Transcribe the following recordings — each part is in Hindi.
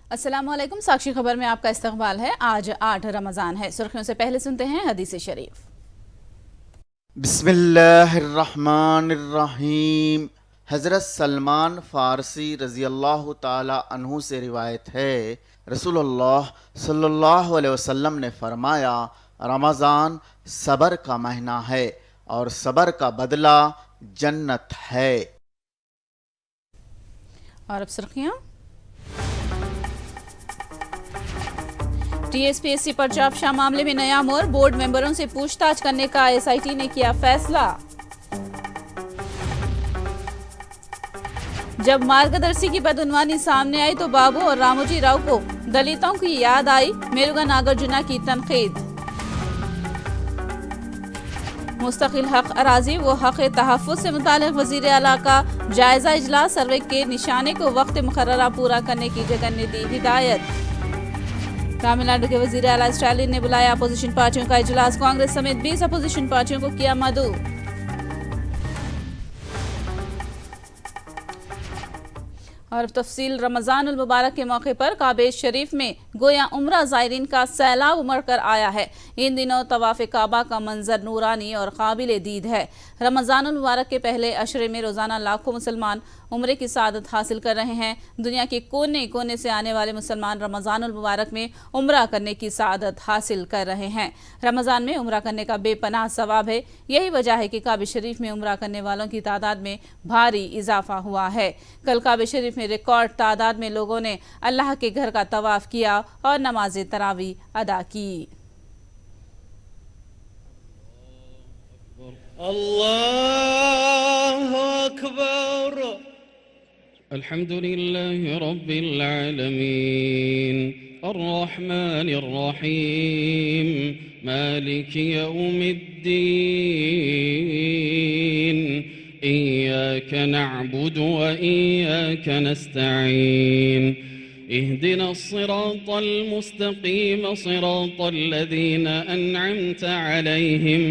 अस्सलामुअलैकुम। साक्षी खबर में आपका इस्तकबाल है। आज 8 रमज़ान है। सुर्खियों से पहले सुनते हैं हदीस शरीफ। बिस्मिल्लाहिर्रहमानिर्रहीम। हज़रत सलमान फ़ारसी रज़ी अल्लाह ताला अन्हु से रिवायत है, रसूलुल्लाह सल्लल्लाहु अलैहि वसल्लम ने फरमाया, रमज़ान सब्र का महीना है और सब्र का बदला जन्नत है। और अब सुर्खियां। टीएसपीएससी पर्चा अफशा मामले में नया मोड़, बोर्ड मेंबरों से पूछताछ करने का एसआईटी ने किया फैसला। जब मार्गदर्शी की बदउनवानी सामने आई तो बाबू और रामोजी राव को दलितों की याद आई, मेरुगा नागार्जुना की तनकीद। मुस्तकिल हक अराजी व हक तहफ़्फ़ुज़ से मुताल्लिक़ वज़ीर आला का जायजा इजलास, सर्वे के निशाने को वक्त मुकर्ररा पूरा करने की जगह ने दी हिदायत। तमिलनाडु के वज़ीर आला स्टालिन ने बुलाया अपोजिशन पार्टियों का इजलास, कांग्रेस समेत 20 अपोजिशन पार्टियों को किया मदऊ। और तफसील। रमज़ान उल मुबारक के मौके पर काबे शरीफ में गोया उम्रा ज़ायरीन का सैलाब उमड़ कर आया है। इन दिनों तवाफ़ काबा का मंजर नूरानी और काबिल दीद है। रमज़ान उल मुबारक के पहले अशरे में रोज़ाना लाखों मुसलमान उम्रे की सादत हासिल कर रहे हैं। दुनिया के कोने कोने से आने वाले मुसलमान रमज़ान उल मुबारक में उम्रा करने की सादत हासिल कर रहे हैं। रमज़ान में उम्रा करने का बेपनाह सवाब है। यही वजह है कि काबे शरीफ में उम्रा करने वालों की तादाद में भारी इजाफा हुआ है। कल काबे शरीफ में रिकॉर्ड तादाद में लोगों ने अल्लाह के घर का तवाफ किया और नमाज तरावी अदा की। अल्लाहु अकबर। अल्हम्दुलिल्लाहि रब्बिल आलमीन अर्रहमानिर रहीम मालिकि यौमिद्दीन इय्याका नअबुदु व इय्याका नस्तईन इहदिना अस्सिरातल मुस्तकीम सिरातल लज़ीना अन्अमता अलैहिम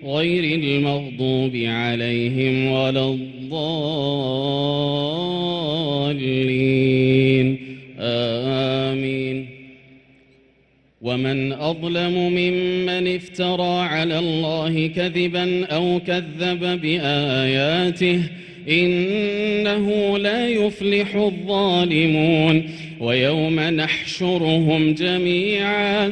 गैरिल मग़दूबि अलैहिम वलद्दाल्लीन आमीन। वमन अज़लमु मिम्मन इफ्तरा अला अल्लाहि कज़िबन औ कज़्ज़ब बिआयातिहि इन्नहु ला युफ्लिहु ज़ालिमून। वयौम नहशुरुहुम जमीअन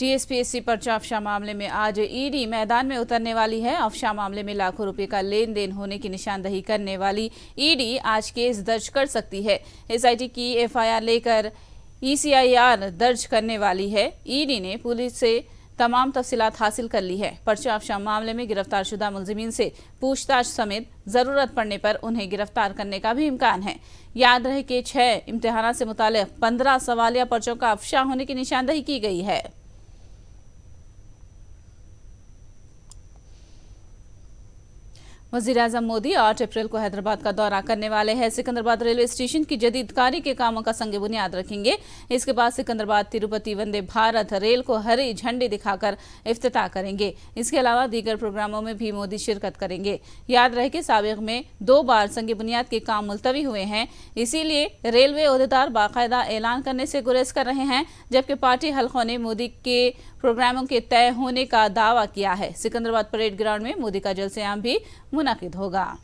टीएसपीएससी पर्चा अफशा मामले में आज ईडी मैदान में उतरने वाली है। अफशा मामले में लाखों रुपए का लेन देन होने की निशानदही करने वाली ईडी आज केस दर्ज कर सकती है। एसआईटी की एफआईआर लेकर ईसीआईआर दर्ज करने वाली है। ईडी ने पुलिस से तमाम तफसीलात हासिल कर ली है। पर्चा अफशा मामले में गिरफ्तार शुदा मुलजिमीन से पूछताछ समेत जरूरत पड़ने पर उन्हें गिरफ्तार करने का भी इम्कान है। याद रहे कि 6 इम्तिहान से मुताल्लिक़ 15 सवालिया पर्चों का अफशा होने की निशानदही की गई है। वज़ीर-ए-आज़म मोदी 8 अप्रैल को हैदराबाद का दौरा करने वाले हैं। सिकंदराबाद रेलवे स्टेशन की जदीदकारी के कामों का संग बुनियाद रखेंगे। इसके बाद सिकंदराबाद तिरुपति वंदे भारत रेल को हरी झंडी दिखाकर इफ्तिताह करेंगे। इसके अलावा दीगर प्रोग्रामों में भी मोदी शिरकत करेंगे। याद रहे कि साबिक़ में 2 बार संग बुनियाद के काम मुलतवी हुए हैं, इसीलिए रेलवे ओहदेदार बाकायदा ऐलान करने से गुरेज कर रहे हैं, जबकि पार्टी हलकों ने मोदी के प्रोग्रामों के तय होने का दावा किया है। सिकंदराबाद परेड ग्राउंड में मोदी का जलसे-ए-आम भी मुनाकिद होगा।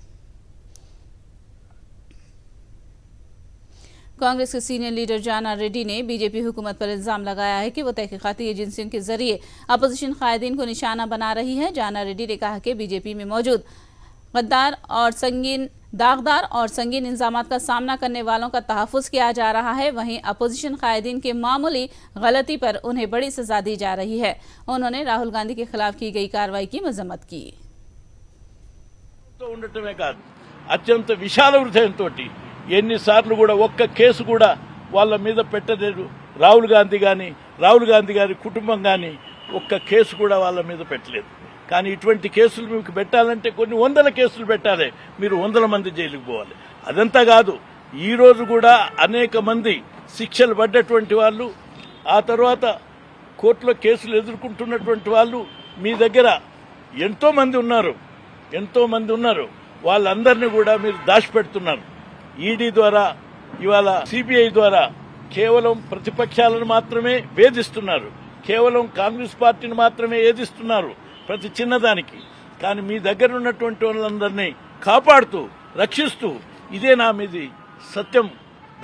कांग्रेस के सीनियर लीडर जाना रेड्डी ने बीजेपी हुकूमत पर इल्जाम लगाया है कि वो तहकीकाती एजेंसियों के जरिए अपोजिशन कायदीन को निशाना बना रही है। जाना रेड्डी ने कहा कि बीजेपी में मौजूद दागदार और संगीन इल्जामात का सामना करने वालों का तहफ़्फ़ुज़ किया जा रहा है। वहीं अपोजिशन कायदीन के मामूली गलती पर उन्हें बड़ी सजा दी जा रही है। उन्होंने राहुल गांधी के खिलाफ की गई कार्रवाई की मजम्मत की। ఉండటమే కాదు, అత్యంత విశాల హృదయంతో ఎన్నిసార్లు కూడా ఒక్క కేసు కూడా వాళ్ళ మీద పెట్టలేదు. రాహుల్ గాంధీ గారి కుటుంబం కానీ ఒక్క కేసు కూడా వాళ్ళ మీద పెట్టలేదు. కానీ ఇటువంటి కేసులు మీకు పెట్టాలంటే కొన్ని వందల కేసులు పెట్టాలి, మీరు 100 మంది జైలుకు పోవాలి. అదంతా కాదు, ఈ రోజు కూడా అనేక మంది శిక్షలు పడ్డటువంటి వాళ్ళు, ఆ తర్వాత కోర్టులో కేసులు ఎదుర్కొంటున్నటువంటి వాళ్ళు మీ దగ్గర ఎంతో మంది ఉన్నారు. వాళ్ళందరినీ కూడా మీరు దాచిపెడుతున్నారు. ఈడీ ద్వారా, ఇవాళ సిబిఐ ద్వారా కేవలం ప్రతిపక్షాలను మాత్రమే వేధిస్తున్నారు, కేవలం కాంగ్రెస్ పార్టీని మాత్రమే వేధిస్తున్నారు ప్రతి చిన్నదానికి. కానీ మీ దగ్గర ఉన్నటువంటి వాళ్ళందరినీ కాపాడుతూ రక్షిస్తూ ఇదేనా మీది సత్యం,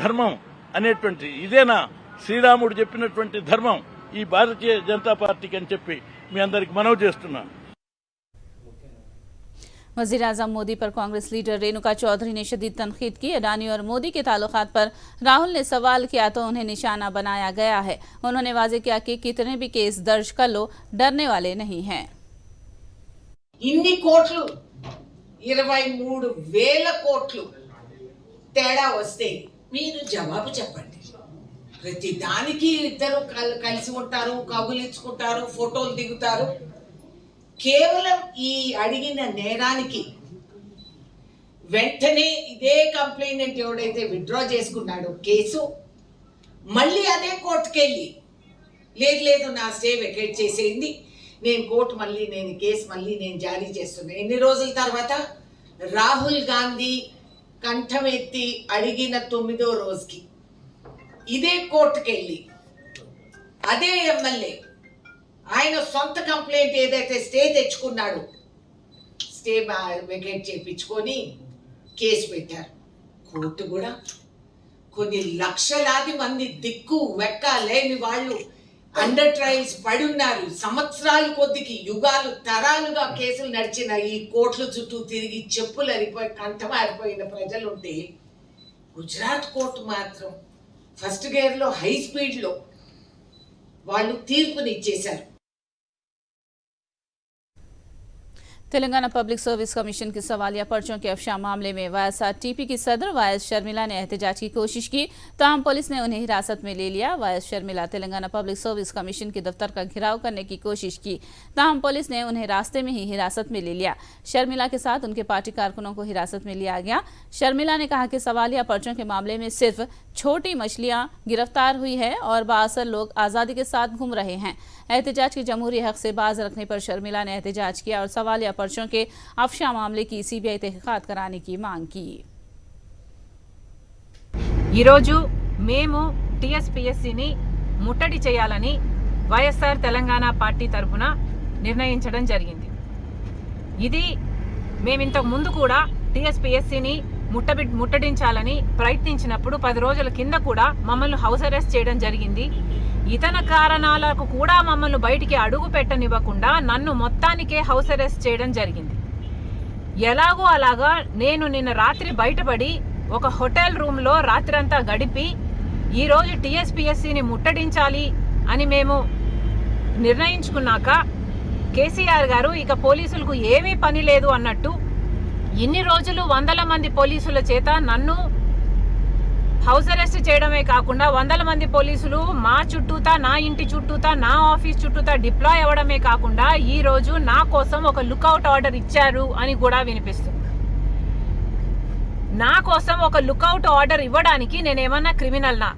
ధర్మం అనేటువంటి, ఇదేనా శ్రీరాముడు చెప్పినటువంటి ధర్మం ఈ భారతీయ జనతా పార్టీకి అని చెప్పి మీ అందరికి మనవి చేస్తున్నాను. वजीर आजम मोदी पर कांग्रेस लीडर रेणुका चौधरी ने शदीद तनकीद की। अडानी और मोदी के ताल्लुकात पर राहुल ने सवाल किया तो उन्हें निशाना बनाया गया है। उन्होंने वाजे किया कि कितने भी केस दर्ज कर लो, डरने वाले नहीं हैं। ఇన్ని కోట్లు 23,000 కోట్లు తేడా వస్తే మీరు జవాబు చెప్పండి. ప్రతి దానికి ఇద్దరు కలిసి ఉంటారు, కబులించుకుంటారు, ఫోటోలు దిగుతారు. కేవలం ఈ అడిగిన నేరానికి వెంటనే ఇదే కంప్లైంట్ ఎవడైతే విత్డ్రా చేసుకున్నాడో కేసు, మళ్ళీ అదే కోర్టుకెళ్ళి లేదు నా స్టే వెకేట్ చేసేయండి, నేను కోర్టు మళ్ళీ కేసు మళ్ళీ జారీ చేస్తున్నా. ఎన్ని రోజుల తర్వాత రాహుల్ గాంధీ కంఠం ఎత్తి అడిగిన 9వ రోజుకి ఇదే కోర్టుకెళ్ళి అదే ఎమ్మెల్యే ఆయన సొంత కంప్లైంట్ ఏదైతే స్టే తెచ్చుకున్నాడు, స్టే వెకేట్ చేయించుకొని కేసు పెట్టారు. కోర్టు కూడా కొన్ని లక్షలాది మంది దిక్కు వెక్క లేని వాళ్ళు అండర్ ట్రయల్స్ పడి ఉన్నారు. సంవత్సరాల కొద్దికి, యుగాలు, తరాలుగా కేసులు నడిచిన ఈ కోర్టుల చుట్టూ తిరిగి చెప్పులు అరిపోయి కంఠం ఆరిపోయిన ప్రజలుంటే, గుజరాత్ కోర్టు మాత్రం ఫస్ట్ గేర్లో హై స్పీడ్లో వాళ్ళు తీర్పునిచ్చేశారు. तेलंगाना पब्लिक सर्विस कमीशन के सवालिया पर्चों के अफशा मामले में वाईएसआरटीपी की सदर वायएस शर्मिला ने एहतजाज की कोशिश की, ताहम पुलिस ने उन्हें हिरासत में ले लिया। YS Sharmila Telangana public service commission के दफ्तर का घेराव करने की कोशिश की, ताहम पुलिस ने उन्हें रास्ते में ही हिरासत में ले लिया। शर्मिला के साथ उनके पार्टी कारकुनों को हिरासत में लिया गया। शर्मिला ने कहा कि सवालिया पर्चों के मामले में सिर्फ छोटी मछलियां गिरफ्तार हुई है और बाअसर लोग आज़ादी के साथ घूम रहे हैं। एहतजाज के जमहूरी हक से बाज रखने पर शर्मिला ने एहतजाज किया और सवालिया पर्चों के अफशा मामले की सीबीआई तहकीकात कराने की मांग की। ఈరోజు మేము టీఎస్పీఎస్సీని ముట్టడి చేయాలని వైఎస్ఆర్ తెలంగాణ పార్టీ తరఫున నిర్ణయించడం జరిగింది. ఇది మేమింతకు ముందు కూడా టీఎస్పీఎస్సీని ముట్టడించాలని ప్రయత్నించినప్పుడు 10 రోజుల కింద కూడా మమ్మల్ని హౌస్ అరెస్ట్ చేయడం జరిగింది. ఇతర కారణాలకు కూడా మమ్మల్ని బయటికి అడుగు పెట్టనివ్వకుండా నన్ను మొత్తానికే హౌస్ అరెస్ట్ చేయడం జరిగింది. ఎలాగో అలాగా నేను నిన్న రాత్రి బయటపడి ఒక హోటల్ రూమ్లో రాత్రంతా గడిపి ఈరోజు టీఎస్పీఎస్సీని ముట్టడించాలి అని మేము నిర్ణయించుకున్నాక కేసీఆర్ గారు ఇక పోలీసులకు ఏమీ పని లేదు అన్నట్టు ఇన్ని రోజులు 100 మంది పోలీసుల చేత నన్ను హౌస్ అరెస్ట్ చేయడమే కాకుండా 100 మంది పోలీసులు మా చుట్టూతా, నా ఇంటి చుట్టూతా, నా ఆఫీస్ చుట్టూతా డిప్లాయ్ అవ్వడమే కాకుండా ఈ రోజు నా కోసం ఒక లుకౌట్ ఆర్డర్ ఇచ్చారు అని కూడా వినిపిస్తుంది. నా కోసం ఒక లుకౌట్ ఆర్డర్ ఇవ్వడానికి నేనేమన్నా క్రిమినల్నా?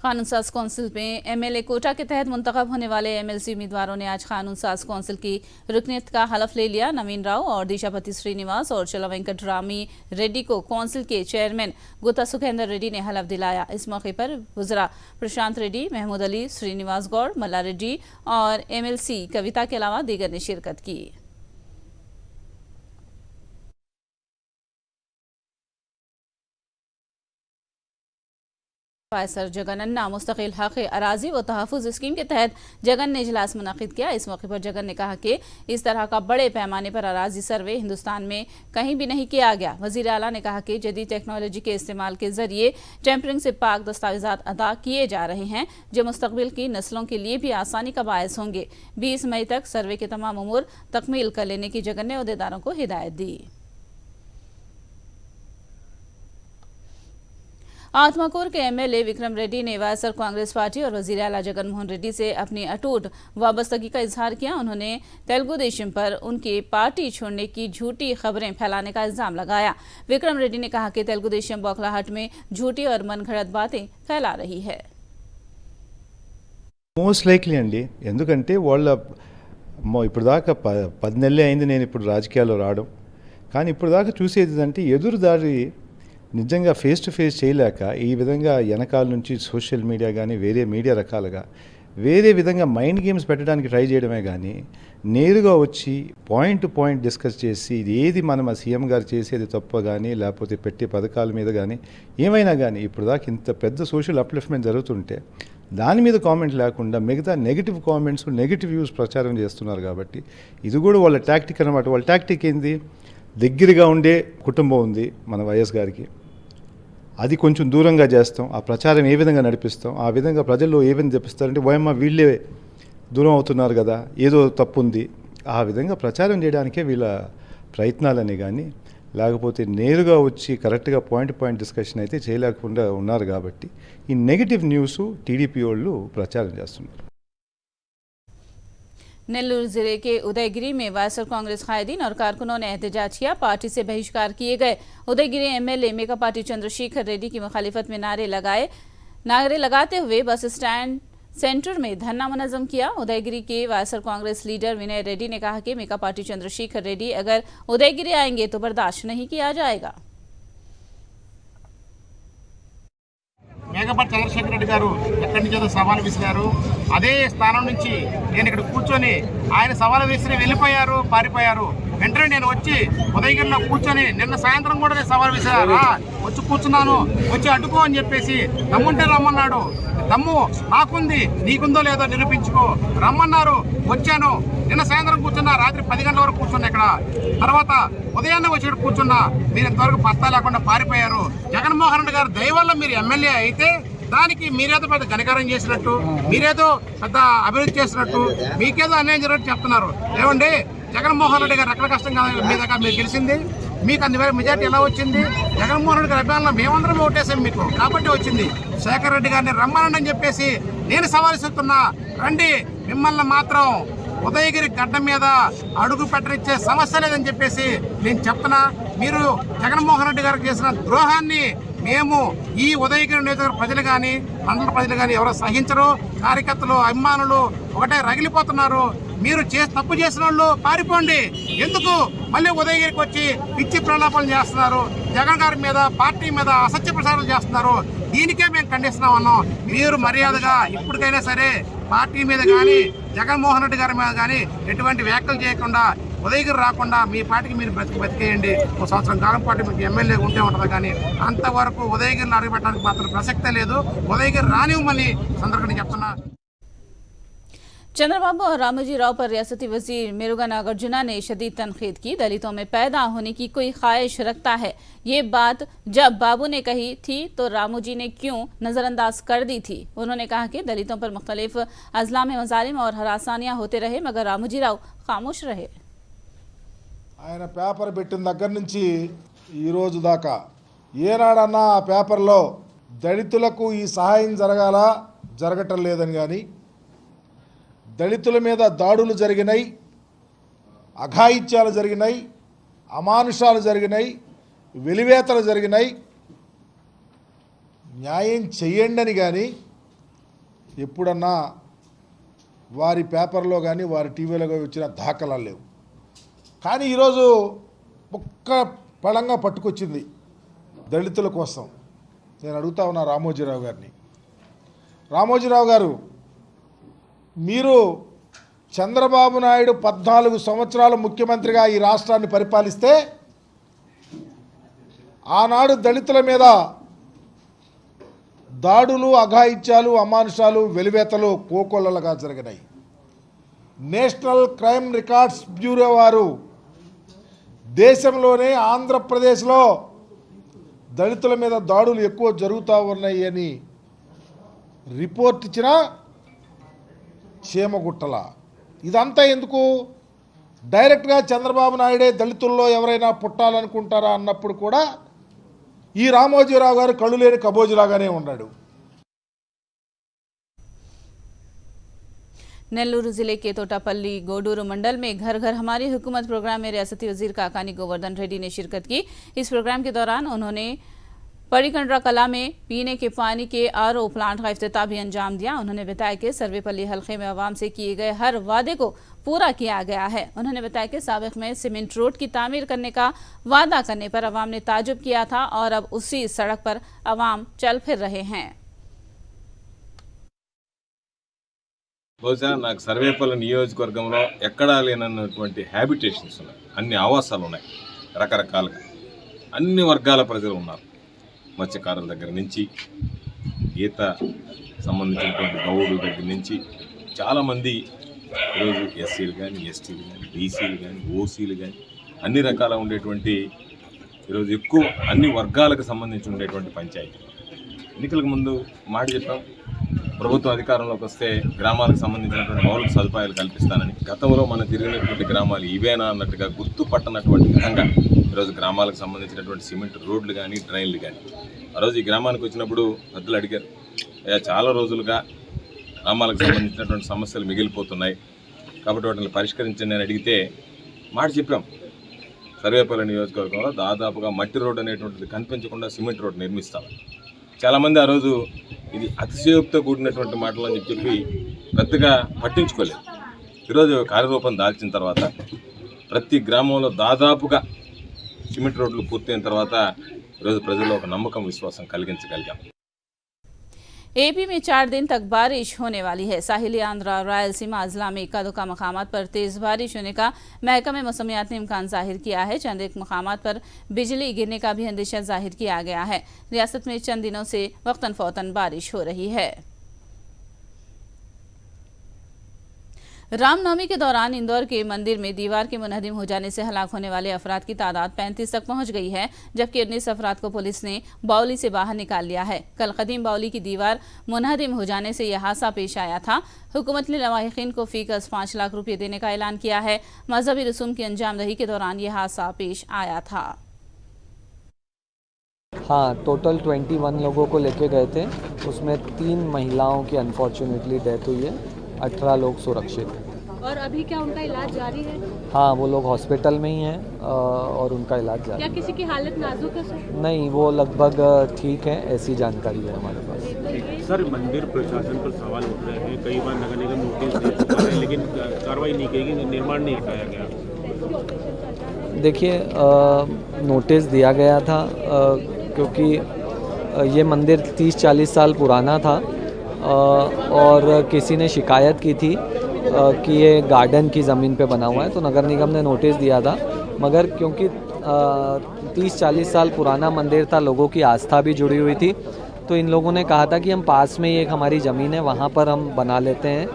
कानून साज कौंसिल में एमएलए कोटा के तहत मुंतखब होने वाले एमएलसी उम्मीदवारों ने आज कानून साज कौंसिल की रुकनीत का हलफ ले लिया। नवीन राव और दिशापति श्रीनिवास और चला वेंकटरामी रेड्डी को कौंसिल के चेयरमैन गुत्ता सुखेंद्र रेड्डी ने हलफ दिलाया। इस मौके पर वज़रा प्रशांत रेड्डी, महमूद अली, श्रीनिवास गौड़, मल्ला रेड्डी और एमएलसी कविता के अलावा दीगर ने शिरकत की। सर जगन्ना मुस्तकिल हक अराजी व तहफ़्फ़ुज़ स्कीम के तहत जगन ने इजलास मुनक़िद किया। इस मौके पर जगन ने कहा कि इस तरह का बड़े पैमाने पर अराजी सर्वे हिंदुस्तान में कहीं भी नहीं किया गया। वज़ीर आला ने कहा कि जदीद टेक्नोलॉजी के इस्तेमाल के ज़रिए टेम्परिंग से पाक दस्तावेज़ात अदा किए जा रहे हैं, जो मुस्तक़बिल की नस्लों के लिए भी आसानी का बायस होंगे। 20 मई तक सर्वे के तमाम उमूर तकमील कर लेने की जगन ने अहदेदारों को हिदायत दी। आत्माकूर के एमएलए विक्रम रेड्डी ने वायएसआर कांग्रेस पार्टी और वजीर आला जगनमोहन रेड्डी से अपनी अटूट वाबस्तगी का इजहार किया। उन्होंने तेलुगु देशम पर उनके पार्टी छोड़ने की झूठी खबरें फैलाने का इल्जाम लगाया। विक्रम रेड्डी ने कहा कि तेलुगु देशम बौखलाहट में झूठी और मनगढ़ंत बातें फैला रही है। మోస్ట్ లైక్లీ అండి, ఎందుకంటే వాళ్ళ ఇప్పుడు దాకా 10 నెలలే అయింది నేను ఇప్పుడు రాజకీయాల్లో రావడం. కానీ ఇప్పుడు దాకా చూసేది అంటే ఎదురుదారి నిజంగా ఫేస్ టు ఫేస్ చేయలేక ఈ విధంగా వెనకాల నుంచి సోషల్ మీడియా కానీ వేరే మీడియా రకాలుగా వేరే విధంగా మైండ్ గేమ్స్ పెట్టడానికి ట్రై చేయడమే కానీ నేరుగా వచ్చి పాయింట్ టు పాయింట్ డిస్కస్ చేసి ఏది మనం ఆ సీఎం గారు చేసేది తప్ప కానీ లేకపోతే పెట్టే పథకాల మీద కానీ ఏమైనా కానీ ఇప్పుడు దాకా ఇంత పెద్ద సోషల్ అప్లిఫ్ట్మెంట్ జరుగుతుంటే దాని మీద కామెంట్ లేకుండా మిగతా నెగిటివ్ కామెంట్స్ నెగిటివ్ వ్యూస్ ప్రచారం చేస్తున్నారు. కాబట్టి ఇది కూడా వాళ్ళ టాక్టిక్ అన్నమాట. వాళ్ళ టాక్టిక్ ఏంది, దగ్గరగా ఉండే కుటుంబం ఉంది మన వైఎస్ గారికి, అది కొంచెం దూరంగా చేస్తాం, ఆ ప్రచారం ఏ విధంగా నడిపిస్తాం, ఆ విధంగా ప్రజల్లో ఏ విధంగా తెప్పిస్తారంటే ఓయమ్మ వీళ్ళే దూరం అవుతున్నారు కదా, ఏదో తప్పు ఉంది, ఆ విధంగా ప్రచారం చేయడానికే వీళ్ళ ప్రయత్నాలని. కానీ లేకపోతే నేరుగా వచ్చి కరెక్ట్గా పాయింట్ పాయింట్ డిస్కషన్ అయితే చేయలేకుండా ఉన్నారు. కాబట్టి ఈ నెగిటివ్ న్యూస్ టీడీపీ వాళ్ళు ప్రచారం చేస్తున్నారు. नेल्लूर जिले के उदयगिरी में वायएसआर कांग्रेस कायदीन और कारकुनों ने एहतजाज किया। पार्टी से बहिष्कार किए गए उदयगिरी एमएलए मेका पार्टी चंद्रशेखर रेड्डी की मुखालिफत में नारे लगाते हुए बस स्टैंड सेंटर में धरना मुनज़्ज़म किया। उदयगिरी के वायएसआर कांग्रेस लीडर विनय रेड्डी ने कहा कि मेका पार्टी चंद्रशेखर रेड्डी अगर उदयगिरी आएंगे तो बर्दाश्त नहीं किया जाएगा। మేకపాటి చంద్రశేఖర్ రెడ్డి గారు ఎక్కడి నుంచో సవాలు విసిరారు. అదే స్థానం నుంచి నేను ఇక్కడ కూర్చొని ఆయన సవాలు విసిరి వెళ్ళిపోయారు, పారిపోయారు. వెంటనే నేను వచ్చి ఉదయగిరిలో కూర్చొని నిన్న సాయంత్రం కూడా నేను సవాలు విసిరారా, వచ్చి కూర్చున్నాను, వచ్చి అడ్డుకో అని చెప్పేసి దమ్ముంటే రమ్మన్నాడు. దమ్ము నాకుంది, నీకుందో లేదో నిరూపించుకో రమ్మన్నారు. వచ్చాను, నిన్న సాయంత్రం కూర్చున్నా, రాత్రి 10 గంటల వరకు కూర్చున్నా ఇక్కడ. తర్వాత ఉదయాన్నే వచ్చి కూర్చున్నా. మీరు ఇంతవరకు పత్తా లేకుండా పారిపోయారు. జగన్మోహన్ రెడ్డి గారు దయ వల్ల మీరు ఎమ్మెల్యే అయితే దానికి మీరేదో పెద్ద ఘనకారం చేసినట్టు, మీరేదో పెద్ద అభివృద్ధి చేసినట్టు, మీకేదో అన్యాయం జరిగినట్టు చెప్తున్నారు. ఏమండి, జగన్మోహన్ రెడ్డి గారు ఎక్కడ కష్టం మీద మీరు గెలిచింది, మీకు అన్ని మెజార్టీ ఎలా వచ్చింది? జగన్మోహన్ రెడ్డి గారి అభిమానులు మేమందరం ఓటేసాం మీకు, కాబట్టి వచ్చింది. శేఖర్ రెడ్డి గారిని రమ్మనండి అని చెప్పేసి నేను సవాల్ ఇస్తున్నా. రండి, మిమ్మల్ని మాత్రం ఉదయగిరి గడ్డ మీద అడుగు పెట్టనిచ్చే సమస్య లేదని చెప్పేసి నేను చెప్తున్నా. మీరు జగన్మోహన్ రెడ్డి గారికి చేసిన ద్రోహాన్ని మేము ఈ ఉదయగిరి నియోజకవర్గ ప్రజలు కానీ మండల ప్రజలు కానీ ఎవరో సహించరు. కార్యకర్తలు, అభిమానులు ఒకటే రగిలిపోతున్నారు. మీరు తప్పు చేసిన వాళ్ళు పారిపోండి, ఎందుకు మళ్ళీ ఉదయగిరికి వచ్చి పిచ్చి ప్రలాపాలు చేస్తున్నారు, జగన్ గారి మీద పార్టీ మీద అసత్య ప్రచారాలు చేస్తున్నారు. దీనికే మేము ఖండిస్తున్నాం అన్నాం. మీరు మర్యాదగా ఇప్పటికైనా సరే పార్టీ మీద కానీ జగన్మోహన్ రెడ్డి గారి మీద కానీ ఎటువంటి వ్యాఖ్యలు చేయకుండా ఉదయగిరి రాకుండా మీ పార్టీకి మీరు బతికేయండి. 1 సంవత్సరం కాలం పాటు మీకు ఎమ్మెల్యే ఉంటే ఉంటుంది. కానీ అంతవరకు ఉదయగిరిని అడుగుపెట్టడానికి మాత్రం ప్రసక్తే లేదు. ఉదయగిరి రానివ్వమని సందర్భంగా చెప్తున్నా. चंद्रबाबू और रामोजी राव पर रियासती वजीर मेरुगा नागार्जुना ने शदीद तनकीद की। दलितों में पैदा होने की कोई ख्वाहिश रखता है, ये बात जब बाबू ने कही थी तो रामोजी ने क्यों नजरअंदाज कर दी थी। उन्होंने कहा कि दलितों पर मुख्तलिफ अजला में मजालिम और हरासानियां होते रहे मगर रामोजी राव खामोश रहे। ఆయన పేపర్ పెట్టిన దగ్గర నుంచి ఈ రోజు దాకా ఏనాడన్నా ఆ పేపర్లో దళితులకు ఈ సహాయం జరగటం లేదని కానీ, దళితుల మీద దాడులు జరిగినాయి, అఘాయిత్యాలు జరిగినాయి, అమానుషాలు జరిగినాయి, వెలివేతలు జరిగినాయి, న్యాయం చెయ్యండి అని కానీ ఎప్పుడన్నా వారి పేపర్లో కానీ వారి టీవీలో కానీ వచ్చిన దాఖలాలు లేవు. కానీ ఈరోజు ఒక్క పళంగా పట్టుకొచ్చింది దళితుల కోసం. నేను అడుగుతా ఉన్నా రామోజీరావు గారిని, రామోజీరావు గారు, మీరు చంద్రబాబు నాయుడు 14 సంవత్సరాలు ముఖ్యమంత్రిగా ఈ రాష్ట్రాన్ని పరిపాలిస్తే ఆనాడు దళితుల మీద దాడులు, అఘాయిత్యాలు, అమానుషాలు, వెలివేతలు కోకొల్లలుగా జరిగినాయి. నేషనల్ క్రైమ్ రికార్డ్స్ బ్యూరో వారు దేశంలోనే ఆంధ్రప్రదేశ్లో దళితుల మీద దాడులు ఎక్కువ జరుగుతూ ఉన్నాయి అని రిపోర్ట్ ఇచ్చిన చీమగుట్టల. ఇదంతా ఎందుకు? డైరెక్ట్గా చంద్రబాబు నాయుడే దళితుల్లో ఎవరైనా పుట్టాలనుకుంటారా అన్నప్పుడు కూడా ఈ రామోజీరావు గారు కళ్ళు లేని కబోజులాగానే ఉన్నాడు. नेल्लूर जिले के तोटापल्ली गोडूरू मंडल में घर घर हमारी हुकूमत प्रोग्राम में रियासती वजीर काकानी गोवर्धन रेड्डी ने शिरकत की। इस प्रोग्राम के दौरान उन्होंने पड़ीकंड्रा कला में पीने के पानी के आरओ प्लांट का इफ्तिताह भी अंजाम दिया। उन्होंने बताया कि सर्वेपल्ली हल्के में आवाम से किए गए हर वादे को पूरा किया गया है। उन्होंने बताया कि साबिक में सीमेंट रोड की तामीर करने का वादा करने पर आवाम ने ताजुब किया था और अब उसी सड़क पर आवाम चल फिर रहे हैं। బహుశా నాకు సర్వేపల్లి నియోజకవర్గంలో ఎక్కడా లేనటువంటి హ్యాబిటేషన్స్ ఉన్నాయి, అన్ని ఆవాసాలు ఉన్నాయి, రకరకాలుగా అన్ని వర్గాల ప్రజలు ఉన్నారు. మత్స్యకారుల దగ్గర నుంచి ఈత సంబంధించినటువంటి గౌడు దగ్గర నుంచి చాలామంది ఈరోజు ఎస్సీలు కానీ, ఎస్టీలు కానీ, బీసీలు కానీ, ఓసీలు కానీ అన్ని రకాల ఉండేటువంటి ఈరోజు ఎక్కువ అన్ని వర్గాలకు సంబంధించి ఉండేటువంటి పంచాయతీ. ఎన్నికలకు ముందు మాట చెప్పాం, ప్రభుత్వ అధికారంలోకి వస్తే గ్రామాలకు సంబంధించినటువంటి మౌలిక సదుపాయాలు కల్పిస్తానని. గతంలో మనం తిరిగినటువంటి గ్రామాలు ఇవేనా అన్నట్టుగా గుర్తుపట్టనటువంటి విధంగా ఈరోజు గ్రామాలకు సంబంధించినటువంటి సిమెంట్ రోడ్లు కానీ, డ్రైన్లు కానీ. ఆ రోజు ఈ గ్రామానికి వచ్చినప్పుడు పెద్దలు అడిగారు, చాలా రోజులుగా గ్రామాలకు సంబంధించినటువంటి సమస్యలు మిగిలిపోతున్నాయి కాబట్టి వాటిని పరిష్కరించండి అని అడిగితే మాట చెప్పాం. సర్వేపల్లి నియోజకవర్గంలో దాదాపుగా మట్టి రోడ్డు అనేటువంటిది కనిపించకుండా సిమెంట్ రోడ్డు నిర్మిస్తాం. చాలామంది ఆ రోజు ఇది అతిశయోక్తితో కూడినటువంటి మాటలు అని చెప్పి పెద్దగా పట్టించుకోలేదు. ఈరోజు కార్యరూపం దాల్చిన తర్వాత ప్రతి గ్రామంలో దాదాపుగా సిమెంట్ రోడ్లు పూర్తయిన తర్వాత ఈరోజు ప్రజల్లో ఒక నమ్మకం, విశ్వాసం కలిగించగలిగాం. एपी में 4 दिन तक बारिश होने वाली है। साहिली आंध्रा रायलसीमा अजला में इक्का-दुक्का मकामात पर तेज बारिश होने का महकमे मौसमियात ने इम्कान जाहिर किया है। चंद एक मकामात पर बिजली गिरने का भी अंदेशा जाहिर किया गया है। रियासत में चंद दिनों से वक्तन फौतन बारिश हो रही है। रामनवमी के दौरान इंदौर के मंदिर में दीवार के मुनहदिम हो जाने से हलाक होने वाले अफराद की तादाद 35 तक पहुंच गई है, जबकि 19 अफराद को पुलिस ने बाउली से बाहर निकाल लिया है। कल कदीम बाउली की दीवार मुनहदिम हो जाने से यह हादसा पेश आया था। हुकूमत ने लवाहिकीन को फीकस 5 लाख रुपये देने का ऐलान किया है। मजहबी रसूम की अंजामदही के दौरान यह हादसा पेश आया था। हाँ, टोटल 21 लोगों को लेके गए थे, उसमें 3 महिलाओं की अनफॉर्चुनेटली डेथ हुई है, 18 लोग सुरक्षित हैं। और अभी क्या उनका इलाज जारी है? हाँ, वो लोग हॉस्पिटल में ही हैं और उनका इलाज जारी है। क्या किसी की हालत नाजुक है सर? नहीं, वो लगभग ठीक है, ऐसी जानकारी है हमारे पास। सर, मंदिर प्रशासन पर सवाल उठ रहे हैं, कई बार नगर निगम नोटिस दे चुका है लेकिन कार्रवाई नहीं की गई, निर्माण नहीं हटाया गया। देखिए, नोटिस दिया गया था क्योंकि ये मंदिर 30-40 साल पुराना था और किसी ने शिकायत की थी कि ये गार्डन की ज़मीन पे बना हुआ है, तो नगर निगम ने नोटिस दिया था। मगर क्योंकि 30-40 साल पुराना मंदिर था, लोगों की आस्था भी जुड़ी हुई थी, तो इन लोगों ने कहा था कि हम पास में ही एक हमारी ज़मीन है, वहाँ पर हम बना लेते हैं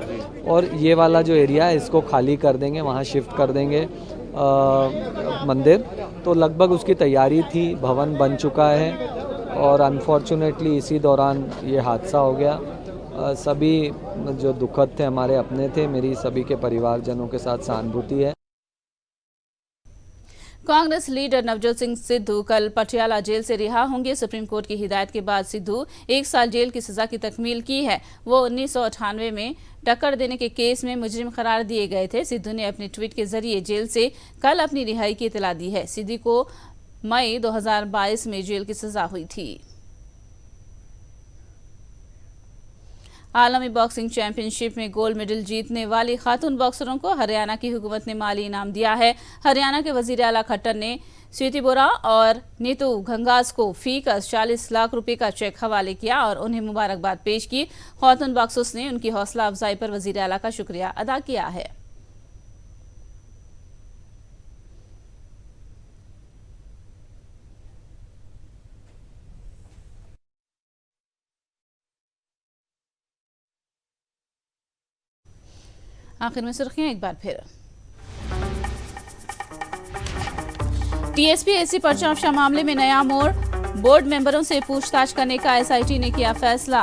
और ये वाला जो एरिया है इसको खाली कर देंगे, वहाँ शिफ्ट कर देंगे मंदिर। तो लगभग उसकी तैयारी थी, भवन बन चुका है और अनफॉर्चुनेटली इसी दौरान ये हादसा हो गया। सभी जो दुखद थे हमारे अपने थे, मेरी सभी के परिवारजनों के साथ सहानुभूति है। कांग्रेस लीडर नवजोत सिंह सिद्धू कल पटियाला जेल से रिहा होंगे। सुप्रीम कोर्ट की हिदायत के बाद सिद्धू 1 साल जेल की सजा की तकमील की है। वो 1998 में टक्कर देने के केस में मुजरिम करार दिए गए थे। सिद्धू ने अपने ट्वीट के जरिए जेल से कल अपनी रिहाई की इतला दी है। सिद्धू को मई 2022 में जेल की सजा हुई थी। आलमी बॉक्सिंग चैंपियनशिप में गोल्ड मेडल जीतने वाली खातून बॉक्सरों को हरियाणा की हुकूमत ने माली इनाम दिया है। हरियाणा के वजीर आला खट्टर ने स्वीति बोरा और नीतू घंगास को फीकस 40 लाख रुपए का चेक हवाले किया और उन्हें मुबारकबाद पेश की। खातून बॉक्सर्स ने उनकी हौसला अफजाई पर वजीर आला का शुक्रिया अदा किया है। आखिर में सुर्खियां एक बार फिर। टीएसपीएससी पर्चा मामले में नया मोड़, बोर्ड मेंबरों से पूछताछ करने का एसआईटी ने किया फैसला।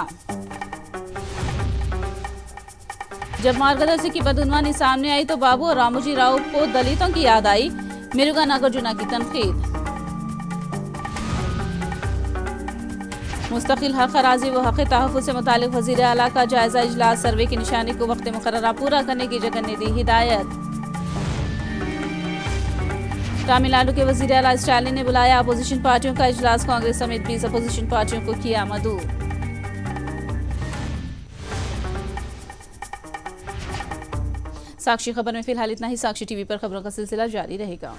जब मार्गदर्शी की बदउनवानी सामने आई तो बाबू और रामोजी राव को दलितों की याद आई, मिरुगा नागार्जुना की तनकीद। मुस्तकिल हक अराजी व हक तहफ़्फ़ुज़ से मुतालिक वज़ीर आला का जायज़ा इजलास, सर्वे की निशानी को वक्त मुकर्ररा पूरा करने की जगह ने दी हिदायत। तमिलनाडु के वज़ीर आला स्टालिन ने बुलाया अपोजिशन पार्टियों का इजलास, कांग्रेस समेत 20 अपोजिशन पार्टियों को किया मदऊ। साक्षी खबर में फिलहाल इतना ही। साक्षी टीवी पर खबरों का सिलसिला जारी रहेगा।